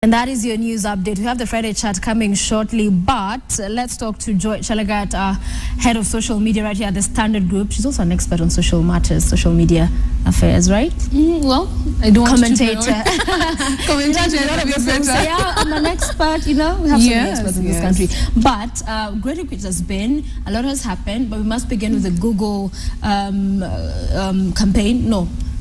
And that is your news update. We have the Friday chat coming shortly, but let's talk to Joy Chelagat, head of social media right here at the Standard Group. She's also an expert on social matters, social media affairs, right? Well, I don't Commentator. Commentator. Yeah, I'm an expert, we have so many experts in this country. But great week has been, a lot has happened, but we must begin with the Google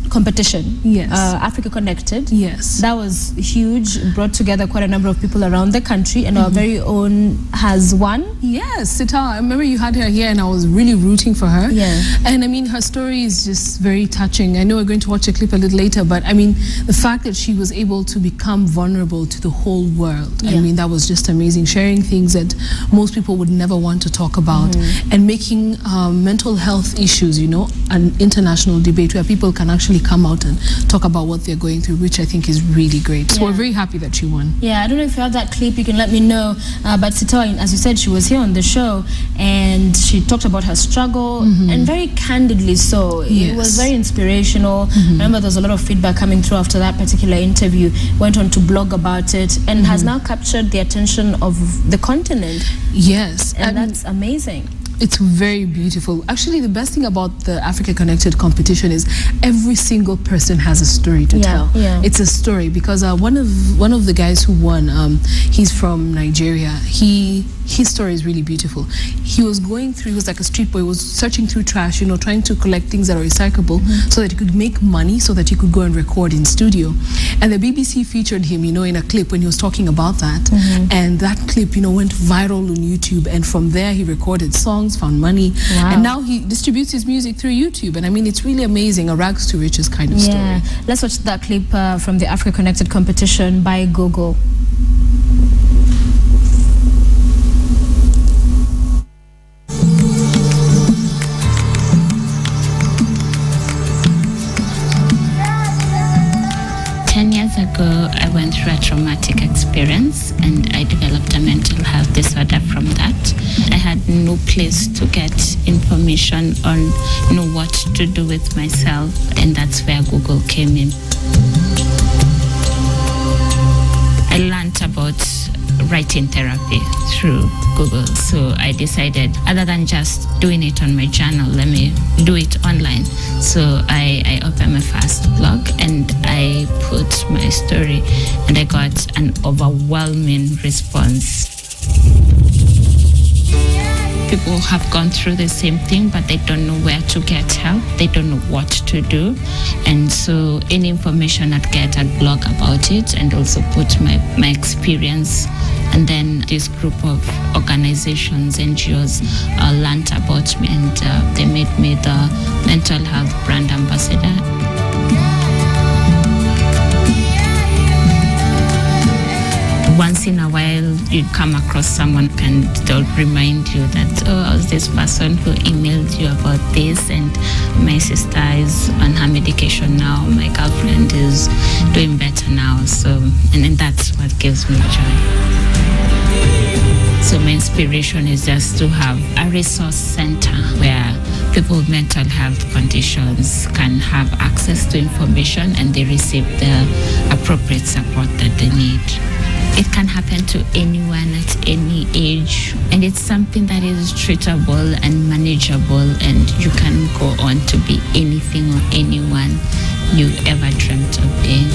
competition. Yes. Africa Connected. Yes. That was huge, brought together quite a number of people around the country, and our very own has won. Yes, Sita, I remember you had her here and I was really rooting for her. Yeah. And I mean, her story is just very touching. I know we're going to watch a clip a little later, but I mean, the fact that she was able to become vulnerable to the whole world, I mean, that was just amazing. Sharing things that most people would never want to talk about, and making mental health issues, an international debate where people can actually come out and talk about what they're going through, which I think is really great. So we're very happy that she won. Yeah, I don't know if you have that clip, you can let me know. But Sita, as you said, she was here on the show and she talked about her struggle, and very candidly so. Yes. It was very inspirational. I remember there was a lot of feedback coming through after that particular interview. Went on to blog about it and has now captured the attention of the continent. Yes. And that's amazing. It's very beautiful. Actually, the best thing about the Africa Connected competition is every single person has a story to tell. Yeah. It's a story because one of the guys who won, he's from Nigeria. His story is really beautiful. He was like a street boy, was searching through trash, trying to collect things that are recyclable so that he could make money, so that he could go and record in studio. And the BBC featured him, in a clip when he was talking about that. And that clip, went viral on YouTube. And from there, he recorded songs, found money. Wow. And now he distributes his music through YouTube. And I mean, it's really amazing, a rags to riches kind of story. Let's watch that clip from the Africa Connected competition by Google. Ago, I went through a traumatic experience and I developed a mental health disorder from that. I had no place to get information on what to do with myself, and that's where Google came in. I learned about writing therapy through Google, so I decided, other than just doing it on my journal, let me do it online. So I opened my first blog and I put my story, and I got an overwhelming response. People have gone through the same thing, but they don't know where to get help. They don't know what to do. And so any information I'd get, I'd blog about it and also put my experience. And then this group of organizations, NGOs, learned about me, and they made me the mental health brand ambassador. Once in a while, you come across someone and they'll remind you that, I was this person who emailed you about this, and my sister is on her medication now, my girlfriend is doing better now. So, and then that's what gives me joy. So my inspiration is just to have a resource center where people with mental health conditions can have access to information and they receive the appropriate support that they need. It can happen to anyone at any age, and it's something that is treatable and manageable, and you can go on to be anything or anyone you ever dreamt of being.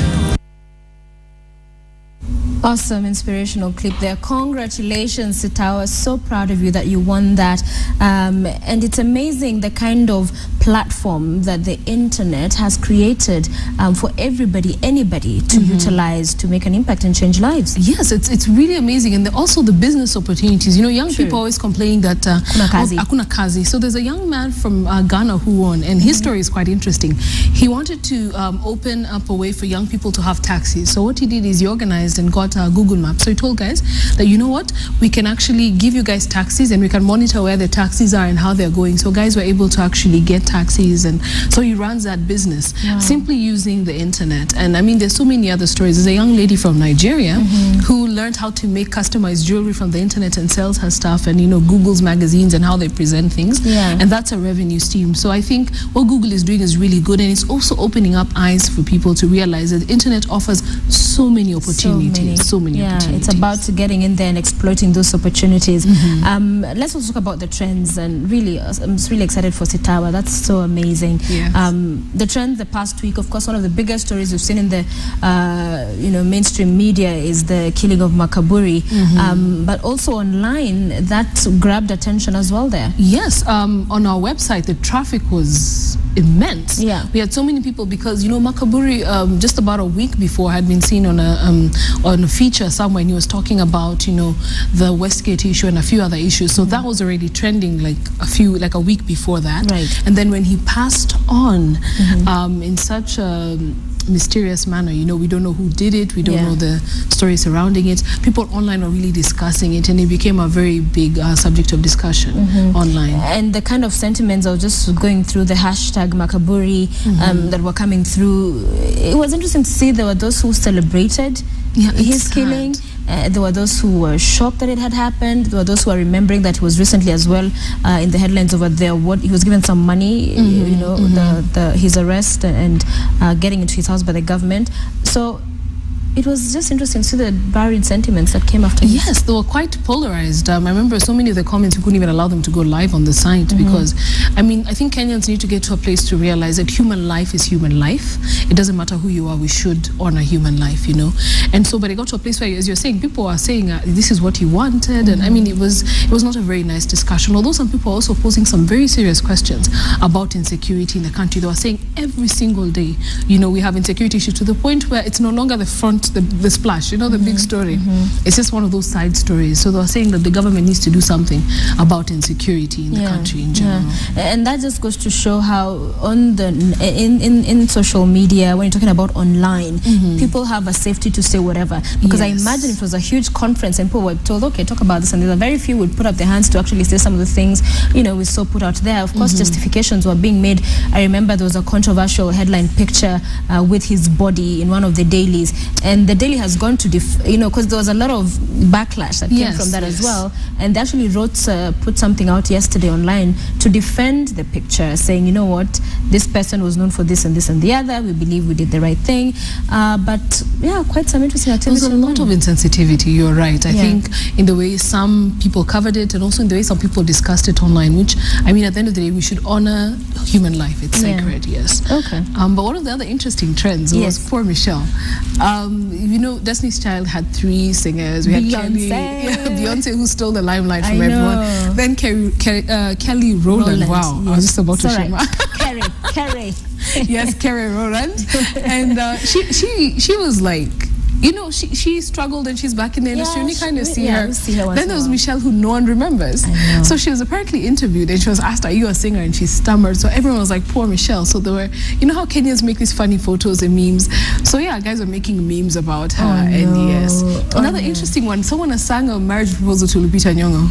Awesome, inspirational clip there. Congratulations, Sita. I was so proud of you that you won that. And it's amazing the kind of platform that the internet has created for everybody, anybody to utilize to make an impact and change lives. Yes, it's really amazing. And also the business opportunities. Young people always complaining that hakuna kazi. So there's a young man from Ghana who won, and his story is quite interesting. He wanted to open up a way for young people to have taxis. So what he did is he organized and got Google Maps. So he told guys that, we can actually give you guys taxis and we can monitor where the taxis are and how they're going. So guys were able to actually get taxis, and so he runs that business simply using the internet. And I mean, there's so many other stories. There's a young lady from Nigeria who learned how to make customized jewelry from the internet and sells her stuff, and Google's magazines and how they present things. And that's a revenue stream. So I think what Google is doing is really good, and it's also opening up eyes for people to realize that the internet offers so many opportunities. so many opportunities. It's about getting in there and exploiting those opportunities. Let's also talk about the trends, and really, I'm just really excited for Sitawa. That's so amazing. Yes. The trend the past week, of course, one of the biggest stories we've seen in the mainstream media is the killing of Makaburi, but also online that grabbed attention as well there. Yes, on our website the traffic was immense. Yeah, we had so many people because Makaburi just about a week before had been seen on a feature somewhere, and he was talking about the Westgate issue and a few other issues. So that was already trending like a week before that. Right. And then when he passed on in such a mysterious manner, we don't know who did it, we don't know the story surrounding it. People online are really discussing it, and it became a very big subject of discussion online. And the kind of sentiments of just going through the hashtag Makaburi that were coming through, it was interesting to see there were those who celebrated his killing. There were those who were shocked that it had happened. There were those who are remembering that he was recently as well in the headlines over there. He was given some money, his arrest and getting into his house by the government. So it was just interesting to see the varied sentiments that came after. Yes, they were quite polarized. I remember so many of the comments, we couldn't even allow them to go live on the site because, I think Kenyans need to get to a place to realize that human life is human life. It doesn't matter who you are, we should honor human life, And so, but it got to a place where, as you're saying, people are saying, this is what he wanted. And it was not a very nice discussion. Although some people are also posing some very serious questions about insecurity in the country. They were saying every single day, we have insecurity issues to the point where it's no longer the front, the splash, the big story. It's just one of those side stories. So they were saying that the government needs to do something about insecurity in the country in general. And that just goes to show how on in social media, when you're talking about online, people have a safety to say whatever. Because I imagine it was a huge conference and people were told, okay, talk about this, and there very few would put up their hands to actually say some of the things we saw put out there. Of course, justifications were being made. I remember there was a controversial headline picture with his body in one of the dailies, and the daily has gone to because there was a lot of backlash that came from that as well, and they actually put something out yesterday online to defend the picture, saying, you know what, this person was known for this and this and the other, we believe we did the right thing. But quite some interesting activity. There was a lot of insensitivity, you're right. I think in the way some people covered it, and also in the way some people discussed it online, which at the end of the day we should honor human life. It's sacred. Yes. Okay. But one of the other interesting trends was poor Michelle. Destiny's Child had 3 singers. We had Beyonce, who stole the limelight from everyone. Then Kelly Rowland. Wow, I was just about to share my Kerry. Yes, Kerry Rowland. And she was like, she struggled and she's back in the industry. You kind of see her. Then there was Michelle, who no one remembers. So she was apparently interviewed and she was asked, are you a singer? And she stammered. So everyone was like, poor Michelle. So there were, how Kenyans make these funny photos and memes. So guys are making memes about her. And yes. Another interesting one, someone has sang a marriage proposal to Lupita Nyong'o.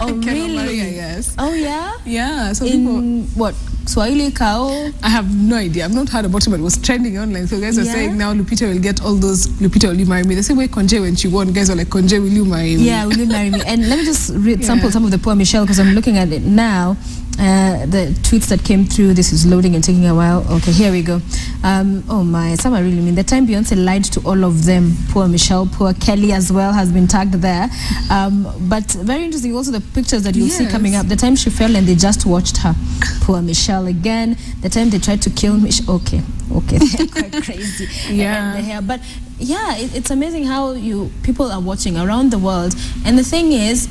Oh, really? Maria, yes. Oh, yeah? Yeah. So in what? Swahili Kao? I have no idea. I've not heard about it, but it was trending online. So guys are saying now Lupita will get all those, Lupita, will you marry me? The same way Konje, when she won, guys were like, Konje, will you marry me? Yeah, will you marry me? And let me just read some of the poor Michelle, because I'm looking at it now. The tweets that came through, this is loading and taking a while. Okay, here we go. Oh my, some are really mean. The time Beyonce lied to all of them. Poor Michelle, poor Kelly as well has been tagged there. But very interesting also the pictures that you'll see coming up. The time she fell and they just watched her. Poor Michelle again. The time they tried to kill Michelle. Okay, they're quite crazy. And the hair. But it's amazing how people are watching around the world. And the thing is,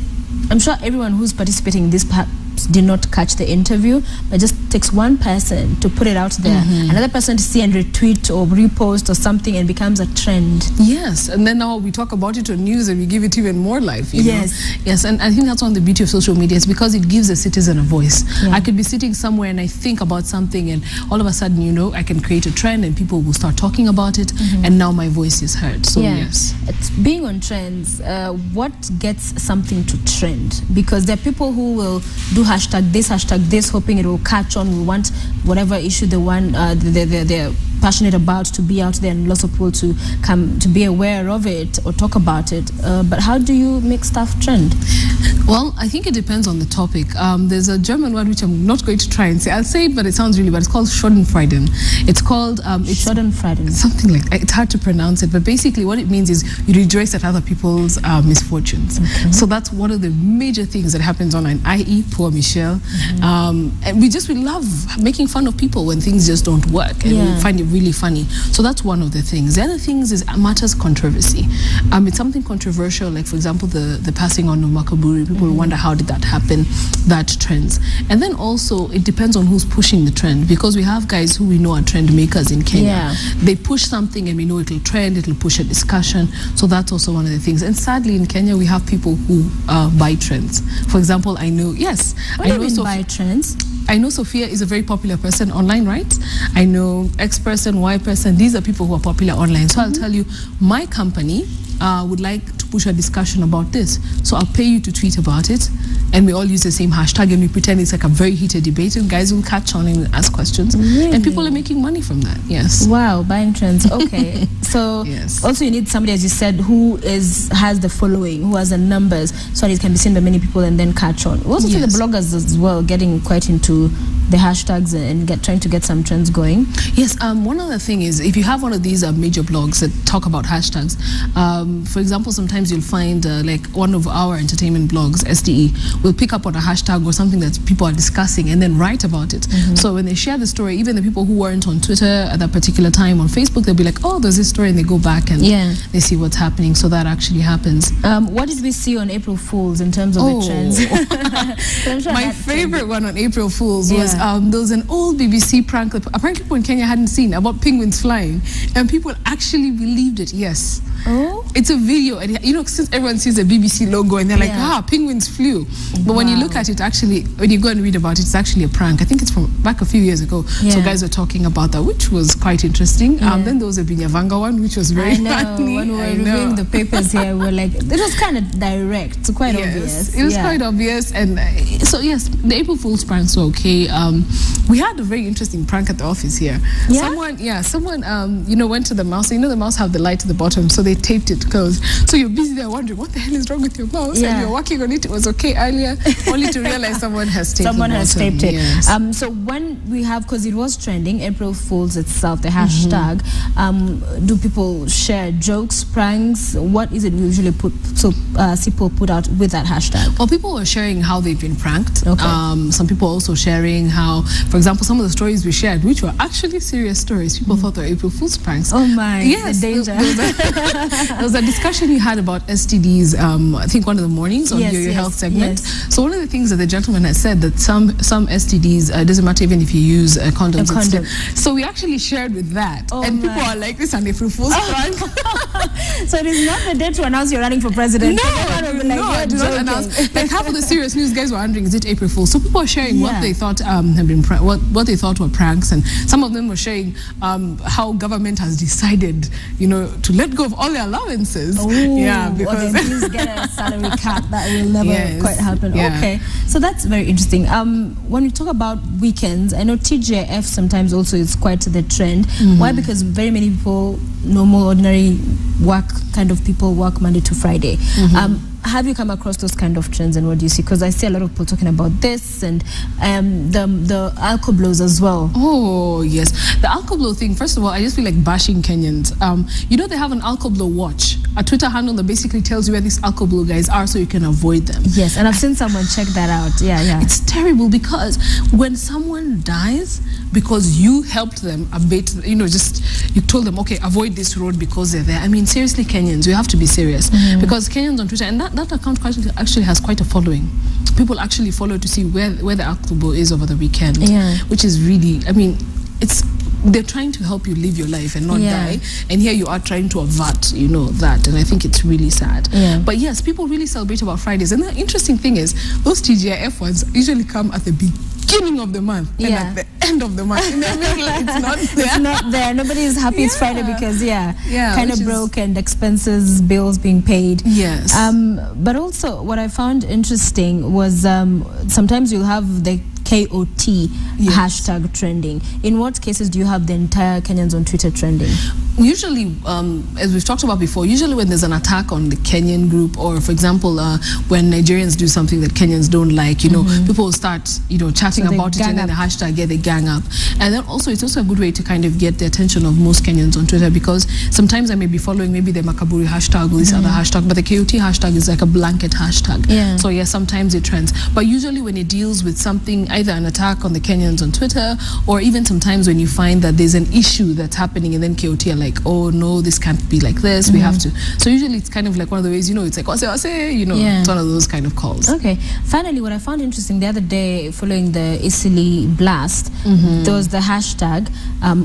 I'm sure everyone who's participating in this did not catch the interview, but it just takes one person to put it out there, another person to see and retweet or repost or something, and becomes a trend. Yes, and then now we talk about it on news and we give it even more life. Yes, and I think that's one of the beauty of social media. It's because it gives a citizen a voice. I could be sitting somewhere and I think about something, and all of a sudden, I can create a trend and people will start talking about it, and now my voice is heard. So yes, it's being on trends. What gets something to trend? Because there are people who will do hashtag this, hoping it will catch on. We want whatever issue they're passionate about to be out there, and lots of people to come to be aware of it or talk about it. But how do you make stuff trend? Well, I think it depends on the topic. There's a German word which I'm not going to try and say. I'll say it, but it sounds really bad. It's called Schadenfreude. It's called Schadenfreude. Something like that. It's hard to pronounce it, but basically what it means is you rejoice at other people's misfortunes. Okay. So that's one of the major things that happens online, i.e. poor Michelle. And we love making fun of people when things just don't work, and we find it really funny. So that's one of the things. The other things is matters controversy. It's something controversial, like for example the passing on of Makaburi. People wonder how did that happen, that trends. And then also it depends on who's pushing the trend, because we have guys who we know are trend makers in Kenya. They push something and we know it'll trend, it'll push a discussion. So that's also one of the things. And sadly in Kenya we have people who buy trends. For example, I know, yes. What do you mean buy trends? I know Sophia is a very popular person online, right? I know X person, Y person. These are people who are popular online. So I'll tell you, my company would like to push a discussion about this. So I'll pay you to tweet about it, and we all use the same hashtag, and we pretend it's like a very heated debate, and guys will catch on and ask questions. Really? And people are making money from that, yes. Wow, buying trends, okay. So also you need somebody, as you said, who has the following, who has the numbers, so that it can be seen by many people and then catch on. We also see the bloggers as well getting quite into the hashtags and trying to get some trends going. Yes, one other thing is, if you have one of these major blogs that talk about hashtags, for example, sometimes you'll find like one of our entertainment blogs, SDE, will pick up on a hashtag or something that people are discussing and then write about it. So when they share the story, even the people who weren't on Twitter at that particular time on Facebook, they'll be like, oh, there's this story, and they go back and they see what's happening. So that actually happens. What did we see on April Fools in terms of the trends? My favorite one on April Fools was there was an old BBC prank that apparently people in Kenya hadn't seen, about penguins flying, and people actually believed it. Yes. Oh, it's a video, and you know, since everyone sees the BBC logo and they're like, penguins flew. But when you look at it, actually, when you go and read about it, it's actually a prank. I think it's from back a few years ago. So guys were talking about that, which was quite interesting. Then there was a Binyavanga one, which was very funny. When we were reviewing the papers here, we were like, it was kind of direct, so quite obvious. It was quite obvious. And so yes, the April Fool's pranks were okay. We had a very interesting prank at the office here. Someone you know, went to the mouse. You know, the mouse have the light at the bottom, so they taped it closed. So you're busy there wondering what the hell is wrong with your mouse, and you're working on it. It was okay earlier, only to realize someone has taped it. Yes. So when we have, because it was trending, April Fools itself, the hashtag, do people share jokes, pranks? What is it we usually people put out with that hashtag? Well, people were sharing how they've been pranked. Okay. Some people also sharing how, for example, some of the stories we shared, which were actually serious stories, people thought they were April Fool's pranks. Oh my, yes, the danger. There was a discussion you had about STDs, I think one of the mornings on your health segment. So one of the things that the gentleman has said, that some STDs, doesn't matter even if you use condoms. So we actually shared with that. And people are like, this is an April Fool's prank. So it is not the day to announce you're running for president. Do not announce. Like half of the serious news guys were wondering, is it April Fool's? So people are sharing what they thought had been what they thought were pranks, and some of them were sharing how government has decided, you know, to let go of all their allowances. Because please get a salary cap. That will never quite happen. Okay, so that's very interesting. When we talk about weekends, I know TGIF sometimes also is quite the trend. Why? Because very many people, normal, ordinary work kind of people, work Monday to Friday. Have you come across those kind of trends, and what do you see? Because I see a lot of people talking about this, and the alcohol blows as well. Oh yes, the alcohol blow thing. First of all, I just feel like bashing Kenyans. You know, they have an alcohol blow watch, a Twitter handle that basically tells you where these alcohol blow guys are, so you can avoid them. Yes, and I've seen someone check that out. It's terrible, because when someone dies because you helped them abate, you know, just you told them, okay, avoid this road because they're there. I mean, seriously, Kenyans, we have to be serious, because Kenyans on Twitter, and that account actually has quite a following. People actually follow to see where the alcohol is over the weekend, which is really, I mean, they're trying to help you live your life and not die, and here you are trying to avert, you know, that, and I think it's really sad. But yes, people really celebrate about Fridays, and the interesting thing is those TGIF ones usually come at the beginning of the month and at the end of the month. In the middle, it's not there. It's not there. Nobody is happy it's Friday because kind of broke, and expenses, bills being paid. But also what I found interesting was sometimes you'll have the KOT hashtag trending. In what cases do you have the entire Kenyans on Twitter trending? Usually, as we've talked about before, usually when there's an attack on the Kenyan group, or for example, when Nigerians do something that Kenyans don't like, you know, people will start, chatting about it, and then the hashtag, they gang up. And then also, it's also a good way to kind of get the attention of most Kenyans on Twitter, because sometimes I may be following maybe the Makaburi hashtag or this other hashtag, but the KOT hashtag is like a blanket hashtag. Yeah. So yeah, sometimes it trends. But usually when it deals with something, either an attack on the Kenyans on Twitter, or even sometimes when you find that there's an issue that's happening, and then KOT are like, oh no, this can't be like this, we have to. So usually it's kind of like one of the ways, it's like, it's one of those kind of calls. Okay. Finally, what I found interesting the other day, following the Isili blast, there was the hashtag,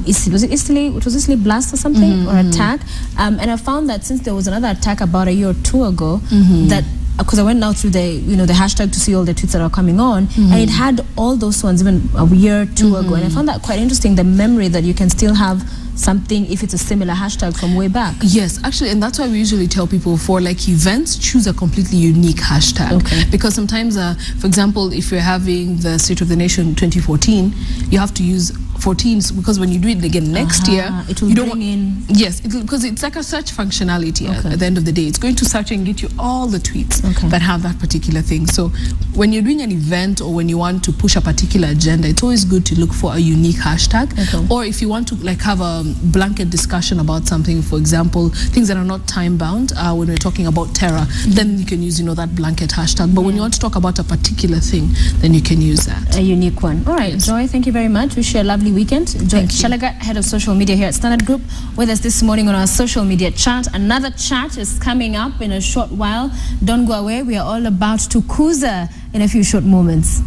was it Isili blast or something, or attack? And I found that since there was another attack about a year or two ago, that because I went now through the the hashtag to see all the tweets that are coming on, and it had all those ones even a year or two ago, and I found that quite interesting, the memory that you can still have something if it's a similar hashtag from way back. Yes, actually, and that's why we usually tell people for like events, choose a completely unique hashtag. Because sometimes, for example, if you're having the State of the Nation 2014, you have to use 14, because when you do it again next year, it will bring in. Yes, because it's like a search functionality. At the end of the day, it's going to search and get you all the tweets that have that particular thing. So when you're doing an event, or when you want to push a particular agenda, it's always good to look for a unique hashtag. Or if you want to like have a blanket discussion about something, for example, things that are not time bound, when we're talking about terror, then you can use that blanket hashtag. But when you want to talk about a particular thing, then you can use that, a unique one. All right, Joy, thank you very much. Wish you a lovely weekend. Joy Chelagat, head of social media here at Standard Group, with us this morning on our social media chat. Another chat is coming up in a short while. Don't go away. We are all about to Kuza in a few short moments.